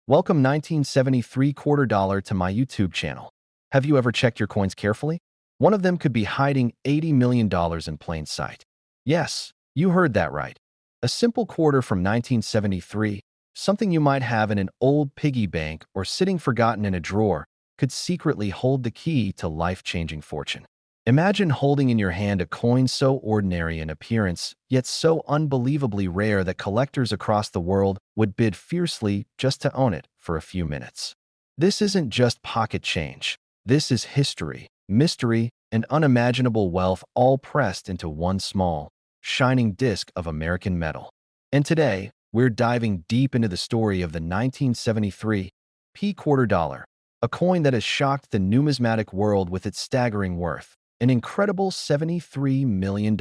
Welcome 1973 quarter dollar to my YouTube channel. Have you ever checked your coins carefully? One of them could be hiding $80 million in plain sight. Yes, you heard that right. A simple quarter from 1973, something you might have in an old piggy bank or sitting forgotten in a drawer, could secretly hold the key to life-changing fortune. Imagine holding in your hand a coin so ordinary in appearance, yet so unbelievably rare that collectors across the world would bid fiercely just to own it for a few minutes. This isn't just pocket change. This is history, mystery, and unimaginable wealth all pressed into one small, shining disc of American metal. And today, we're diving deep into the story of the 1973 P quarter dollar, a coin that has shocked the numismatic world with its staggering worth. An incredible $73 million.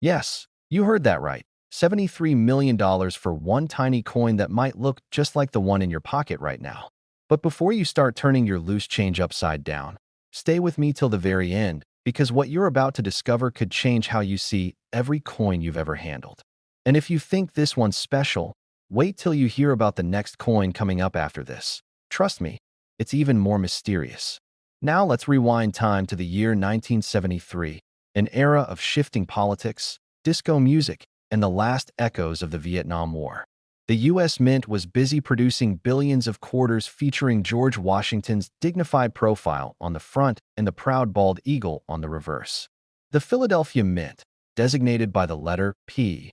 Yes, you heard that right. $73 million for one tiny coin that might look just like the one in your pocket right now. But before you start turning your loose change upside down, stay with me till the very end, because what you're about to discover could change how you see every coin you've ever handled. And if you think this one's special, wait till you hear about the next coin coming up after this. Trust me, it's even more mysterious. Now let's rewind time to the year 1973, an era of shifting politics, disco music, and the last echoes of the Vietnam War. The U.S. Mint was busy producing billions of quarters featuring George Washington's dignified profile on the front and the proud bald eagle on the reverse. The Philadelphia Mint, designated by the letter P,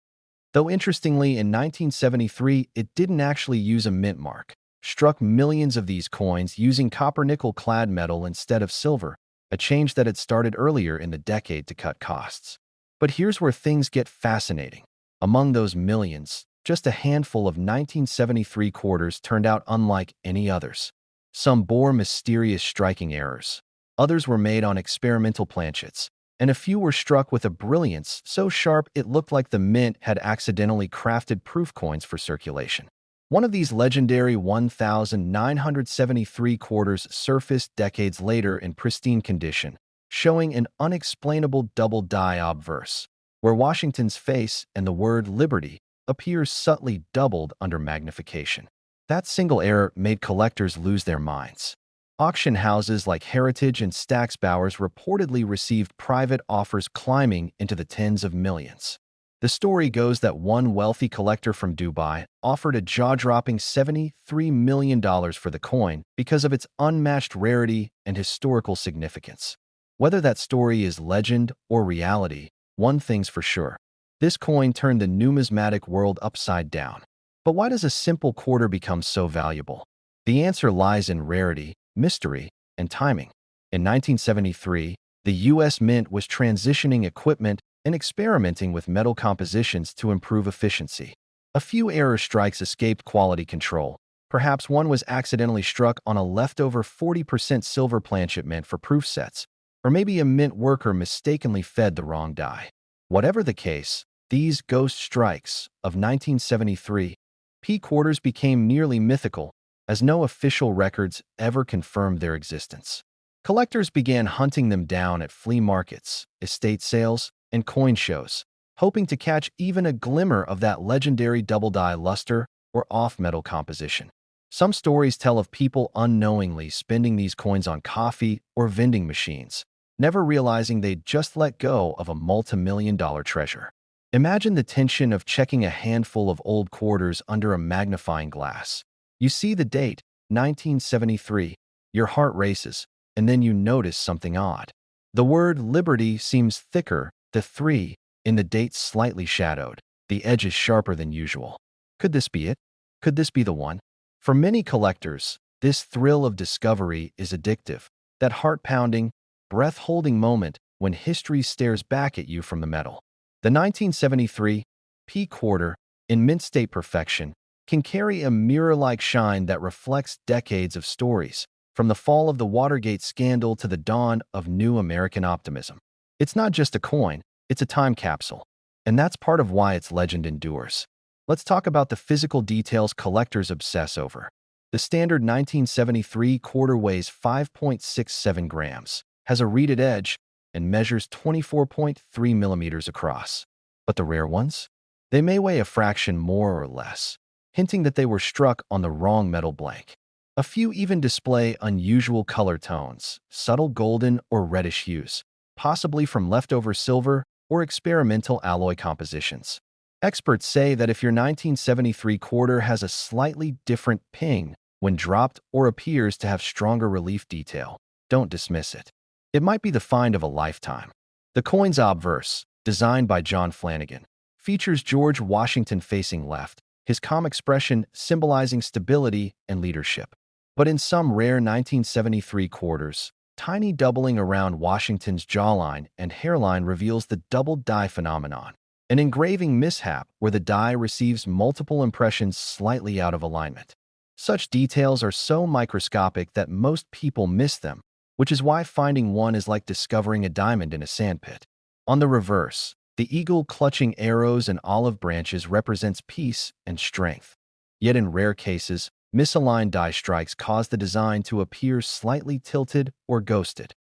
though interestingly in 1973 it didn't actually use a mint mark, struck millions of these coins using copper-nickel-clad metal instead of silver, a change that had started earlier in the decade to cut costs. But here's where things get fascinating. Among those millions, just a handful of 1973 quarters turned out unlike any others. Some bore mysterious striking errors. Others were made on experimental planchets, and a few were struck with a brilliance so sharp it looked like the mint had accidentally crafted proof coins for circulation. One of these legendary 1,973 quarters surfaced decades later in pristine condition, showing an unexplainable double-die obverse, where Washington's face and the word liberty appears subtly doubled under magnification. That single error made collectors lose their minds. Auction houses like Heritage and Stack's Bowers reportedly received private offers climbing into the tens of millions. The story goes that one wealthy collector from Dubai offered a jaw-dropping $73 million for the coin because of its unmatched rarity and historical significance. Whether that story is legend or reality, one thing's for sure. This coin turned the numismatic world upside down. But why does a simple quarter become so valuable? The answer lies in rarity, mystery, and timing. In 1973, the U.S. Mint was transitioning equipment and experimenting with metal compositions to improve efficiency. A few error strikes escaped quality control. Perhaps one was accidentally struck on a leftover 40% silver planchet meant for proof sets, or maybe a mint worker mistakenly fed the wrong die. Whatever the case, these ghost strikes of 1973 P quarters became nearly mythical, as no official records ever confirmed their existence. Collectors began hunting them down at flea markets, estate sales, and coin shows, hoping to catch even a glimmer of that legendary double-die luster or off-metal composition. Some stories tell of people unknowingly spending these coins on coffee or vending machines, never realizing they'd just let go of a multi-million-dollar treasure. Imagine the tension of checking a handful of old quarters under a magnifying glass. You see the date, 1973, your heart races, and then you notice something odd. The word liberty seems thicker, the 3 in the date slightly shadowed, the edges sharper than usual. Could this be it? Could this be the one? For many collectors, this thrill of discovery is addictive, that heart-pounding, breath-holding moment when history stares back at you from the metal. The 1973 P quarter, in mint state perfection, can carry a mirror-like shine that reflects decades of stories, from the fall of the Watergate scandal to the dawn of new American optimism. It's not just a coin, it's a time capsule. And that's part of why its legend endures. Let's talk about the physical details collectors obsess over. The standard 1973 quarter weighs 5.67 grams, has a reeded edge, and measures 24.3 millimeters across. But the rare ones? They may weigh a fraction more or less. hinting that they were struck on the wrong metal blank. A few even display unusual color tones, subtle golden or reddish hues, possibly from leftover silver or experimental alloy compositions. Experts say that if your 1973 quarter has a slightly different ping when dropped or appears to have stronger relief detail, don't dismiss it. It might be the find of a lifetime. The coin's obverse, designed by John Flanagan, features George Washington facing left, his calm expression symbolizing stability and leadership. But in some rare 1973 quarters, tiny doubling around Washington's jawline and hairline reveals the double die phenomenon, an engraving mishap where the die receives multiple impressions slightly out of alignment. Such details are so microscopic that most people miss them, which is why finding one is like discovering a diamond in a sandpit. On the reverse, the eagle clutching arrows and olive branches represents peace and strength. Yet in rare cases, misaligned die strikes cause the design to appear slightly tilted or ghosted.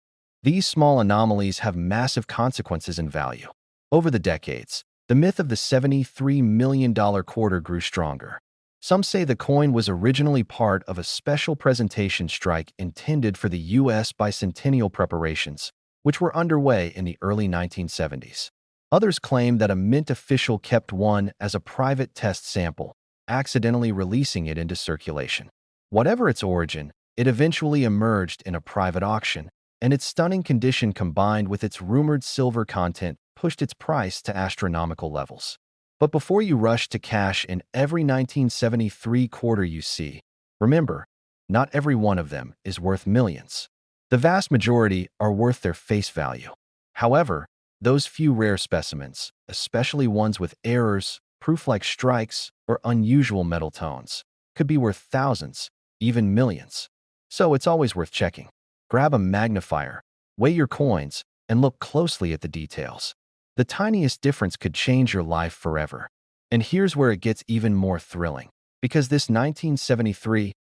These small anomalies have massive consequences in value. Over the decades, the myth of the $73 million quarter grew stronger. Some say the coin was originally part of a special presentation strike intended for the U.S. bicentennial preparations, which were underway in the early 1970s. Others claim that a mint official kept one as a private test sample, accidentally releasing it into circulation. Whatever its origin, it eventually emerged in a private auction, and its stunning condition combined with its rumored silver content pushed its price to astronomical levels. But before you rush to cash in every 1973 quarter you see, remember, not every one of them is worth millions. The vast majority are worth their face value. However, those few rare specimens, especially ones with errors, proof-like strikes, or unusual metal tones, could be worth thousands, even millions. So it's always worth checking. Grab a magnifier, weigh your coins, and look closely at the details. The tiniest difference could change your life forever. And here's where it gets even more thrilling. Because this 1973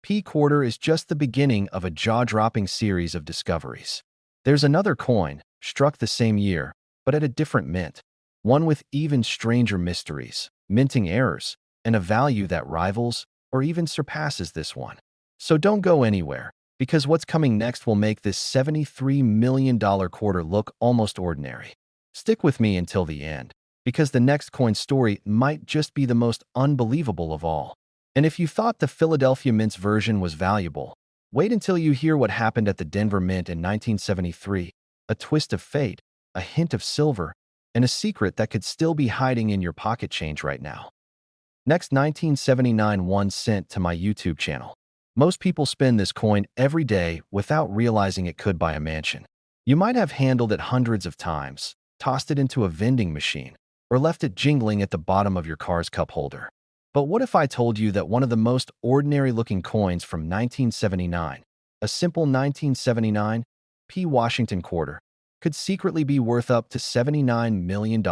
P quarter is just the beginning of a jaw-dropping series of discoveries. There's another coin, struck the same year, but at a different mint. One with even stranger mysteries, minting errors, and a value that rivals or even surpasses this one. So don't go anywhere, because what's coming next will make this $73 million quarter look almost ordinary. Stick with me until the end, because the next coin story might just be the most unbelievable of all. And if you thought the Philadelphia Mint's version was valuable, wait until you hear what happened at the Denver Mint in 1973, a twist of fate, a hint of silver, and a secret that could still be hiding in your pocket change right now. Next, 1979 1 cent to my YouTube channel. Most people spend this coin every day without realizing it could buy a mansion. You might have handled it hundreds of times, tossed it into a vending machine, or left it jingling at the bottom of your car's cup holder. But what if I told you that one of the most ordinary-looking coins from 1979, a simple 1979 P. Washington quarter, could secretly be worth up to $79 million?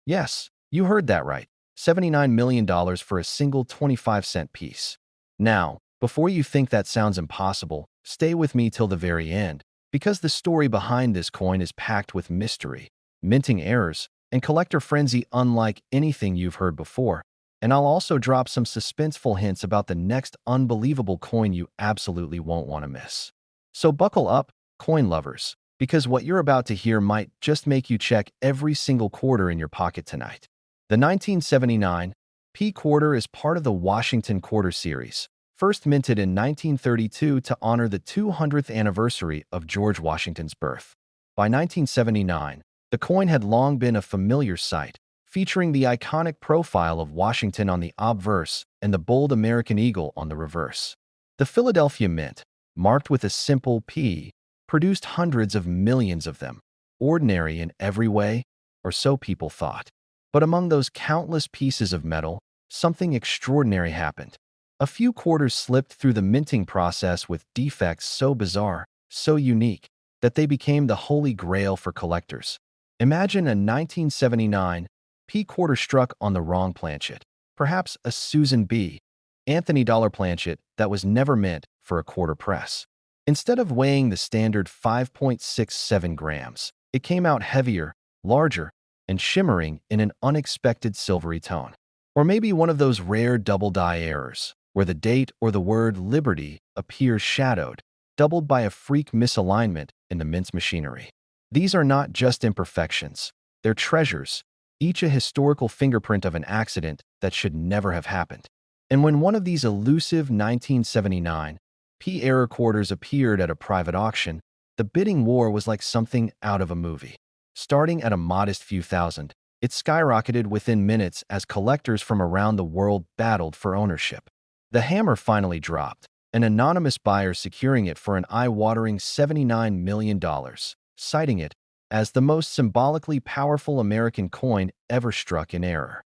Yes, you heard that right. $79 million for a single 25-cent piece. Now, before you think that sounds impossible, stay with me till the very end, because the story behind this coin is packed with mystery, minting errors, and collector frenzy unlike anything you've heard before. And I'll also drop some suspenseful hints about the next unbelievable coin you absolutely won't want to miss. So buckle up, coin lovers, because what you're about to hear might just make you check every single quarter in your pocket tonight. The 1979 P quarter is part of the Washington Quarter series, first minted in 1932 to honor the 200th anniversary of George Washington's birth. By 1979, the coin had long been a familiar sight, featuring the iconic profile of Washington on the obverse and the bold American eagle on the reverse. The Philadelphia Mint, marked with a simple P, produced hundreds of millions of them, ordinary in every way, or so people thought. But among those countless pieces of metal, something extraordinary happened. A few quarters slipped through the minting process with defects so bizarre, so unique, that they became the holy grail for collectors. Imagine a 1979 P quarter struck on the wrong planchet, perhaps a Susan B. Anthony dollar planchet that was never meant for a quarter press. Instead of weighing the standard 5.67 grams, it came out heavier, larger, and shimmering in an unexpected silvery tone. Or maybe one of those rare double die errors, where the date or the word liberty appears shadowed, doubled by a freak misalignment in the mint's machinery. These are not just imperfections, they're treasures, each a historical fingerprint of an accident that should never have happened. And when one of these elusive 1979 P error quarters appeared at a private auction, the bidding war was like something out of a movie. Starting at a modest few thousand, it skyrocketed within minutes as collectors from around the world battled for ownership. The hammer finally dropped, an anonymous buyer securing it for an eye-watering $79 million, citing it as the most symbolically powerful American coin ever struck in error.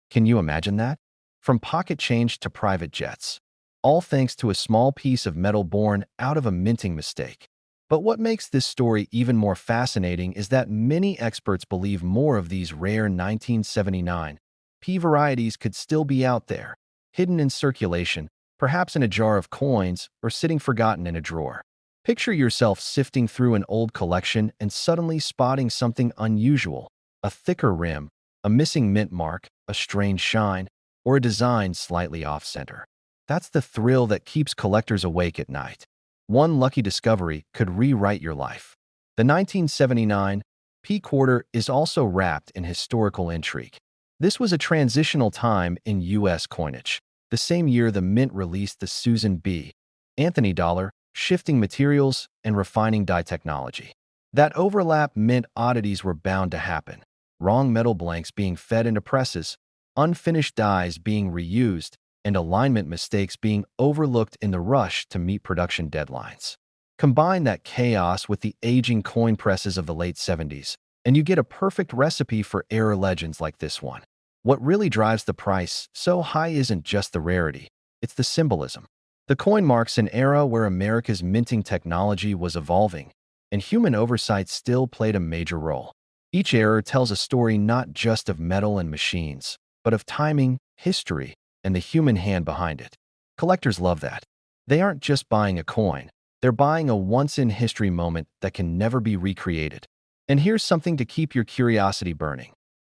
Can you imagine that? From pocket change to private jets, all thanks to a small piece of metal born out of a minting mistake. But what makes this story even more fascinating is that many experts believe more of these rare 1979 P varieties could still be out there, hidden in circulation, perhaps in a jar of coins or sitting forgotten in a drawer. Picture yourself sifting through an old collection and suddenly spotting something unusual, a thicker rim, a missing mint mark, a strange shine, or a design slightly off-center. That's the thrill that keeps collectors awake at night. One lucky discovery could rewrite your life. The 1979 P quarter is also wrapped in historical intrigue. This was a transitional time in U.S. coinage, the same year the mint released the Susan B. Anthony dollar, shifting materials and refining die technology. That overlap meant oddities were bound to happen. Wrong metal blanks being fed into presses, unfinished dies being reused, and alignment mistakes being overlooked in the rush to meet production deadlines. Combine that chaos with the aging coin presses of the late 70s, and you get a perfect recipe for error legends like this one. What really drives the price so high isn't just the rarity, it's the symbolism. The coin marks an era where America's minting technology was evolving, and human oversight still played a major role. Each error tells a story not just of metal and machines, but of timing, history, and the human hand behind it. Collectors love that. They aren't just buying a coin, they're buying a once-in-history moment that can never be recreated. And here's something to keep your curiosity burning.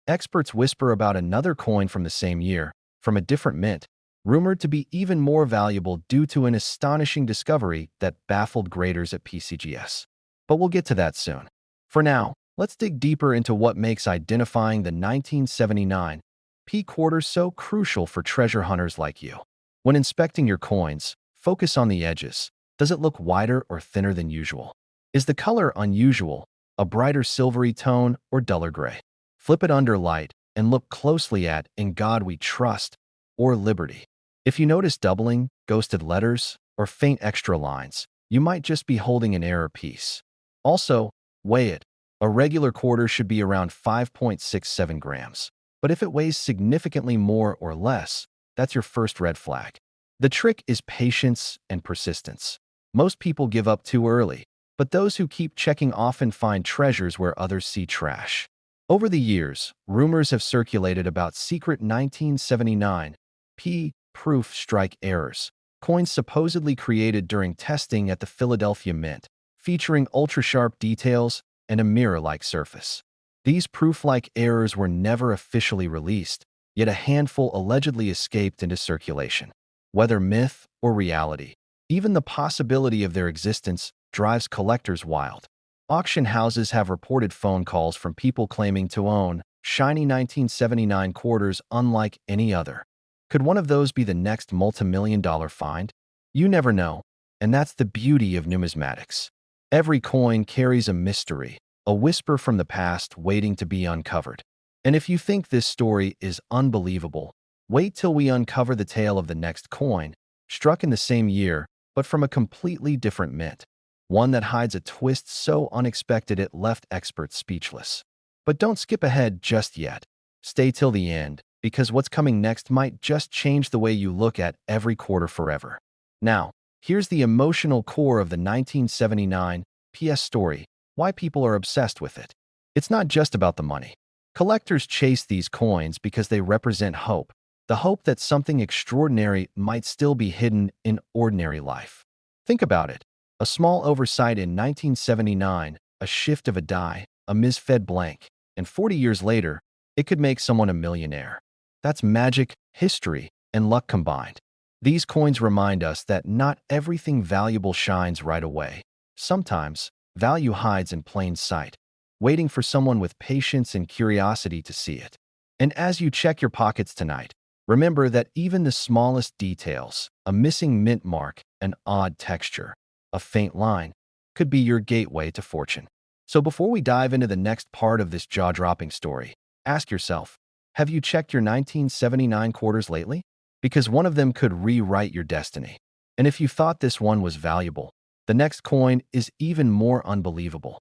Experts whisper about another coin from the same year, from a different mint, rumored to be even more valuable due to an astonishing discovery that baffled graders at PCGS. But we'll get to that soon. For now, let's dig deeper into what makes identifying the 1979 P quarter so crucial for treasure hunters like you. When inspecting your coins, focus on the edges. Does it look wider or thinner than usual? Is the color unusual, a brighter silvery tone or duller gray? Flip it under light and look closely at "In God We Trust" or "Liberty." If you notice doubling, ghosted letters, or faint extra lines, you might just be holding an error piece. Also, weigh it. A regular quarter should be around 5.67 grams. But if it weighs significantly more or less, that's your first red flag. The trick is patience and persistence. Most people give up too early, but those who keep checking often find treasures where others see trash. Over the years, rumors have circulated about secret 1979 P proof strike errors, coins supposedly created during testing at the Philadelphia Mint, featuring ultra-sharp details and a mirror-like surface. These proof-like errors were never officially released, yet a handful allegedly escaped into circulation. Whether myth or reality, even the possibility of their existence drives collectors wild. Auction houses have reported phone calls from people claiming to own shiny 1979 quarters unlike any other. Could one of those be the next multi-million-dollar find? You never know, and that's the beauty of numismatics. Every coin carries a mystery, a whisper from the past waiting to be uncovered. And if you think this story is unbelievable, wait till we uncover the tale of the next coin, struck in the same year, but from a completely different mint. One that hides a twist so unexpected it left experts speechless. But don't skip ahead just yet. Stay till the end, because what's coming next might just change the way you look at every quarter forever. Now, here's the emotional core of the 1979 PS story. Why people are obsessed with it. It's not just about the money. Collectors chase these coins because they represent hope, the hope that something extraordinary might still be hidden in ordinary life. Think about it. A small oversight in 1979, a shift of a die, a misfed blank, and 40 years later, it could make someone a millionaire. That's magic, history, and luck combined. These coins remind us that not everything valuable shines right away. Sometimes, value hides in plain sight, waiting for someone with patience and curiosity to see it. And as you check your pockets tonight, remember that even the smallest details, a missing mint mark, an odd texture, a faint line, could be your gateway to fortune. So before we dive into the next part of this jaw-dropping story, ask yourself, have you checked your 1979 quarters lately? Because one of them could rewrite your destiny. And if you thought this one was valuable, the next coin is even more unbelievable.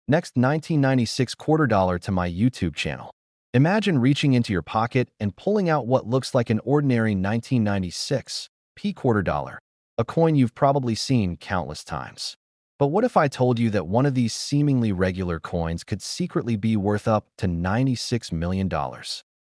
Next, 1996 quarter dollar to my YouTube channel. Imagine reaching into your pocket and pulling out what looks like an ordinary 1996 p quarter dollar, a coin you've probably seen countless times. But what if I told you that one of these seemingly regular coins could secretly be worth up to $96 million?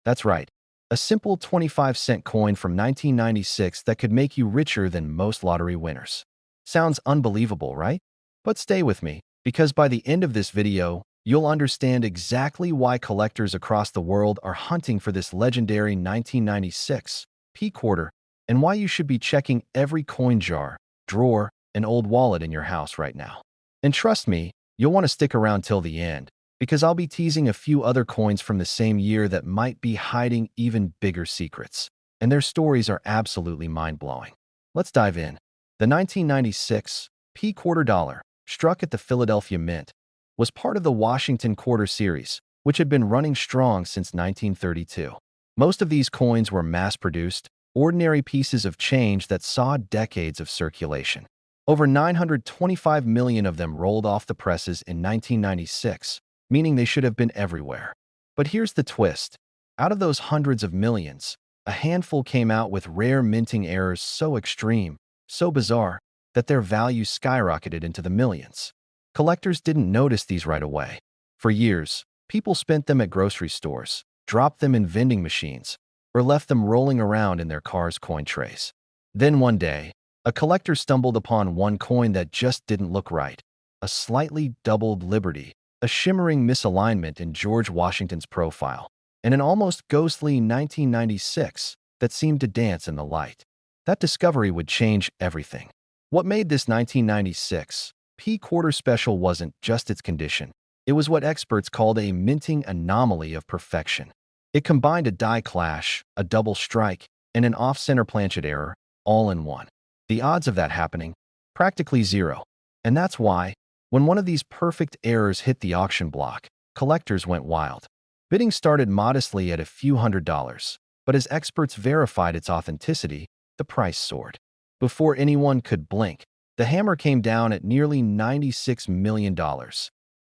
That's right, a simple 25-cent coin from 1996 that could make you richer than most lottery winners. Sounds unbelievable, right? But stay with me, because by the end of this video, you'll understand exactly why collectors across the world are hunting for this legendary 1996 p quarter and why you should be checking every coin jar, drawer, and old wallet in your house right now. And trust me, you'll want to stick around till the end, because I'll be teasing a few other coins from the same year that might be hiding even bigger secrets, and their stories are absolutely mind-blowing. Let's dive in. The 1996 p quarter dollar, struck at the Philadelphia Mint, was part of the Washington Quarter Series, which had been running strong since 1932. Most of these coins were mass-produced, ordinary pieces of change that saw decades of circulation. Over 925 million of them rolled off the presses in 1996, meaning they should have been everywhere. But here's the twist. Out of those hundreds of millions, a handful came out with rare minting errors so extreme, so bizarre, that their value skyrocketed into the millions. Collectors didn't notice these right away. For years, people spent them at grocery stores, dropped them in vending machines, or left them rolling around in their cars' coin trays. Then one day, a collector stumbled upon one coin that just didn't look right, a slightly doubled Liberty, a shimmering misalignment in George Washington's profile, and an almost ghostly 1996 that seemed to dance in the light. That discovery would change everything. What made this 1996 p quarter special wasn't just its condition. It was what experts called a minting anomaly of perfection. It combined a die clash, a double strike, and an off-center planchet error, all in one. The odds of that happening? Practically zero. And that's why, when one of these perfect errors hit the auction block, collectors went wild. Bidding started modestly at a few $100s, but as experts verified its authenticity, the price soared. Before anyone could blink, the hammer came down at nearly $96 million,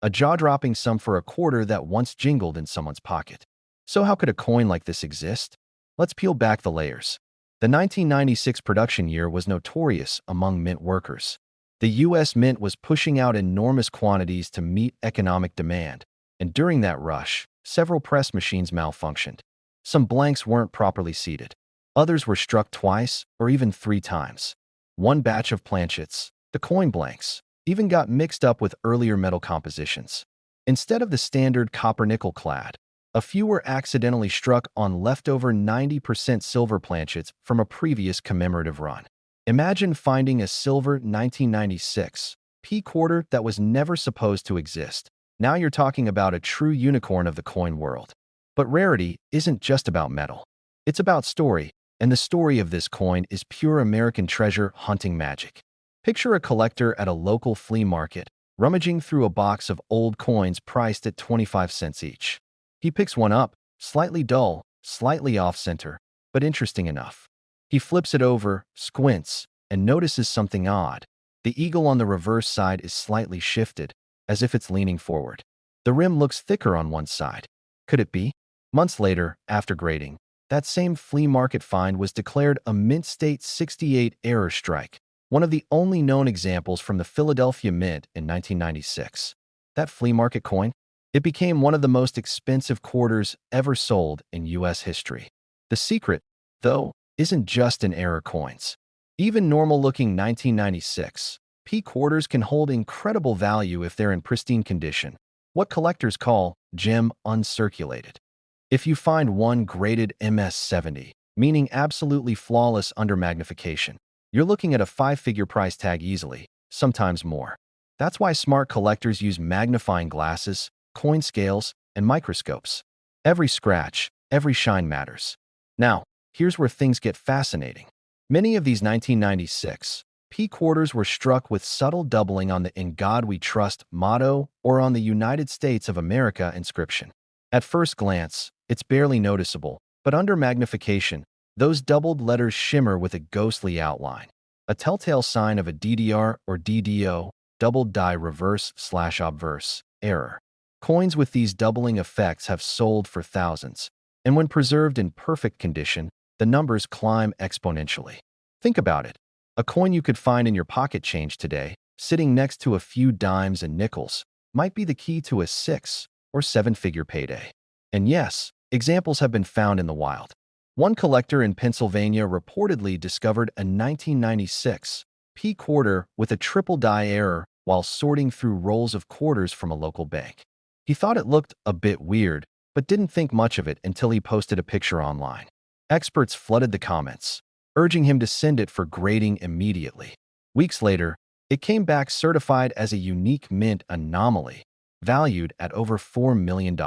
a jaw-dropping sum for a quarter that once jingled in someone's pocket. So how could a coin like this exist? Let's peel back the layers. The 1996 production year was notorious among mint workers. The U.S. Mint was pushing out enormous quantities to meet economic demand, and during that rush, several press machines malfunctioned. Some blanks weren't properly seated. Others were struck twice or even 3 times. One batch of planchets, the coin blanks, even got mixed up with earlier metal compositions. Instead of the standard copper-nickel clad, a few were accidentally struck on leftover 90% silver planchets from a previous commemorative run. Imagine finding a silver 1996 p quarter that was never supposed to exist. Now you're talking about a true unicorn of the coin world. But rarity isn't just about metal. It's about story, and the story of this coin is pure American treasure hunting magic. Picture a collector at a local flea market, rummaging through a box of old coins priced at 25 cents each. He picks one up, slightly dull, slightly off-center, but interesting enough. He flips it over, squints, and notices something odd. The eagle on the reverse side is slightly shifted, as if it's leaning forward. The rim looks thicker on one side. Could it be? Months later, after grading, that same flea market find was declared a Mint State 68 error strike, one of the only known examples from the Philadelphia Mint in 1996. That flea market coin? It became one of the most expensive quarters ever sold in U.S. history. The secret, though, isn't just in error coins. Even normal-looking 1996 p quarters can hold incredible value if they're in pristine condition, what collectors call gem uncirculated. If you find one graded MS-70, meaning absolutely flawless under magnification, you're looking at a five-figure price tag easily, sometimes more. That's why smart collectors use magnifying glasses, coin scales, and microscopes. Every scratch, every shine matters. Now, here's where things get fascinating. Many of these 1996 P quarters were struck with subtle doubling on the "In God We Trust" motto or on the United States of America inscription. At first glance, it's barely noticeable, but under magnification, those doubled letters shimmer with a ghostly outline, a telltale sign of a DDR or DDO, double die reverse/obverse, error. Coins with these doubling effects have sold for thousands, and when preserved in perfect condition, the numbers climb exponentially. Think about it. A coin you could find in your pocket change today, sitting next to a few dimes and nickels, might be the key to a six- or seven-figure payday. And yes, examples have been found in the wild. One collector in Pennsylvania reportedly discovered a 1996 P quarter with a triple die error while sorting through rolls of quarters from a local bank. He thought it looked a bit weird, but didn't think much of it until he posted a picture online. Experts flooded the comments, urging him to send it for grading immediately. Weeks later, it came back certified as a unique mint anomaly, valued at over $4 million.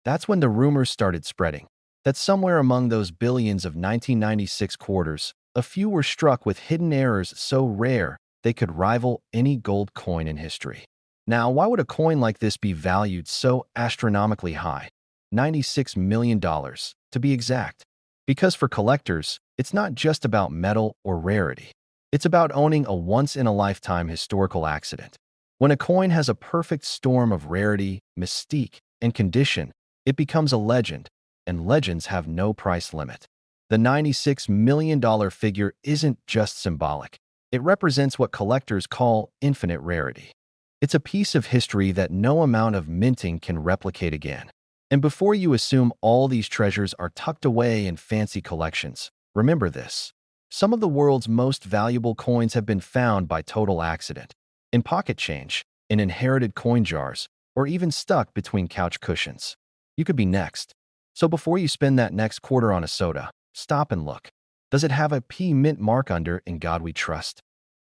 That's when the rumors started spreading that somewhere among those billions of 1996 quarters, a few were struck with hidden errors so rare they could rival any gold coin in history. Now, why would a coin like this be valued so astronomically high? $96 million, to be exact. Because for collectors, it's not just about metal or rarity. It's about owning a once-in-a-lifetime historical accident. When a coin has a perfect storm of rarity, mystique, and condition, it becomes a legend, and legends have no price limit. The $96 million figure isn't just symbolic. It represents what collectors call infinite rarity. It's a piece of history that no amount of minting can replicate again. And before you assume all these treasures are tucked away in fancy collections, remember this. Some of the world's most valuable coins have been found by total accident, in pocket change, in inherited coin jars, or even stuck between couch cushions. You could be next. So before you spend that next quarter on a soda, stop and look. Does it have a P mint mark under "In God We Trust"?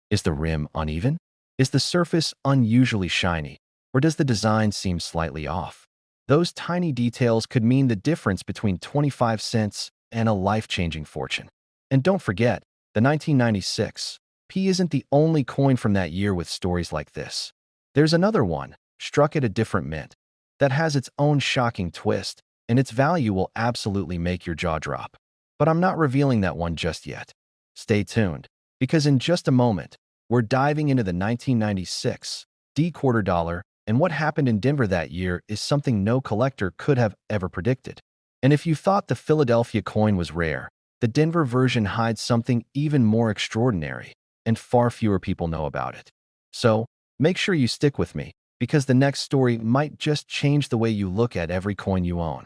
Is the rim uneven? Is the surface unusually shiny? Or does the design seem slightly off? Those tiny details could mean the difference between 25 cents and a life-changing fortune. And don't forget, the 1996 P isn't the only coin from that year with stories like this. There's another one, struck at a different mint, that has its own shocking twist, and its value will absolutely make your jaw drop. But I'm not revealing that one just yet. Stay tuned, because in just a moment, we're diving into the 1996 D quarter dollar, and what happened in Denver that year is something no collector could have ever predicted. And if you thought the Philadelphia coin was rare, the Denver version hides something even more extraordinary, and far fewer people know about it. So, make sure you stick with me, because the next story might just change the way you look at every coin you own.